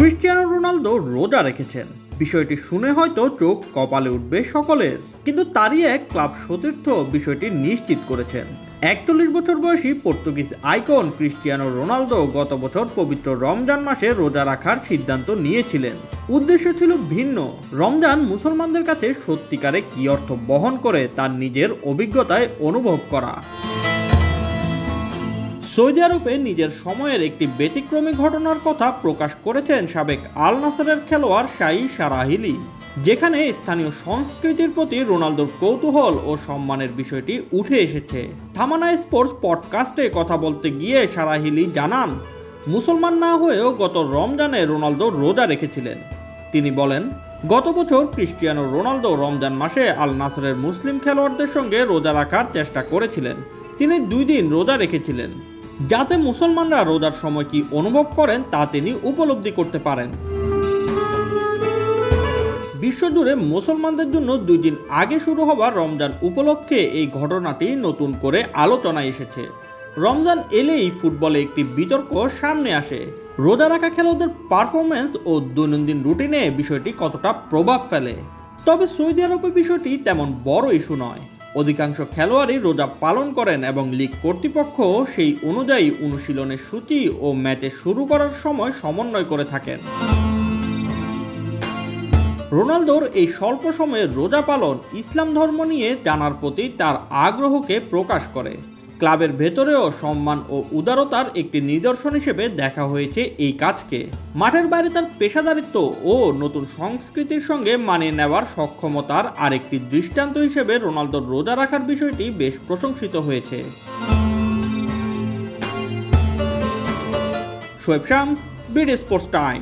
Cristiano Ronaldo রোজা রেখেছেন, বিষয়টি শুনে হয়তো চোখ কপালে উঠবে সকলের, কিন্তু তারই এক ক্লাব সতীর্থ বিষয়টি নিশ্চিত করেছেন। 41 বছর বয়সী পর্তুগিজ আইকন ক্রিস্টিয়ানো রোনালদো গত বছর পবিত্র রমজান মাসে রোজা রাখার সিদ্ধান্ত নিয়েছিলেন। উদ্দেশ্য ছিল ভিন্ন। রমজান মুসলমানদের কাছে সত্যিকারে কী অর্থ বহন করে তার নিজের অভিজ্ঞতায় অনুভব করা। সৌদি আরবে নিজের সময়ের একটি ব্যতিক্রমী ঘটনার কথা প্রকাশ করেছেন সাবেক আল নাসরের খেলোয়াড় শাই সারাহিলি, যেখানে স্থানীয় সংস্কৃতির প্রতি রোনালদোর কৌতূহল ও সম্মানের বিষয়টি উঠে এসেছে। থামানা স্পোর্টস পডকাস্টে কথা বলতে গিয়ে সারাহিলি জানান, মুসলমান না হয়েও গত রমজানে রোনালদো রোজা রেখেছিলেন। তিনি বলেন, গত বছর ক্রিস্টিয়ানো রোনালদো রমজান মাসে আল নাসরের মুসলিম খেলোয়াড়দের সঙ্গে রোজা রাখার চেষ্টা করেছিলেন। তিনি 2 দিন রোজা রেখেছিলেন, যাতে মুসলমানরা রোজার সময় কি অনুভব করেন তা তিনি উপলব্ধি করতে পারেন। বিশ্বজুড়ে মুসলমানদের জন্য 2 দিন আগে শুরু হওয়া রমজান উপলক্ষে এই ঘটনাটি নতুন করে আলোচনায় এসেছে। রমজান এলেই ফুটবলে একটি বিতর্ক সামনে আসে। রোজা রাখা খেলোয়াড়দের পারফরমেন্স ও দৈনন্দিন রুটিনে বিষয়টি কতটা প্রভাব ফেলে। তবে সৌদি আরবে বিষয়টি তেমন বড় ইস্যু নয়। অধিকাংশ খেলোয়াড়ই রোজা পালন করেন এবং লীগ কর্তৃপক্ষ সেই অনুযায়ী অনুশীলনের সূচি ও ম্যাচে শুরু করার সময় সমন্বয় করে থাকেন। রোনালদোর এই স্বল্প সময়ে রোজা পালন ইসলাম ধর্ম নিয়ে জানার প্রতি তার আগ্রহকে প্রকাশ করে। ক্লাবের ভেতরেও সম্মান ও উদারতার একটি নিদর্শন হিসেবে দেখা হয়েছে এই কাজকে। মাঠের বাইরে তার পেশাদারিত্ব ও নতুন সংস্কৃতির সঙ্গে মানিয়ে নেওয়ার সক্ষমতার আরেকটি দৃষ্টান্ত হিসেবে রোনালদোর রোজা রাখার বিষয়টি বেশ প্রশংসিত হয়েছে। Shoaib Shams, BD sports time.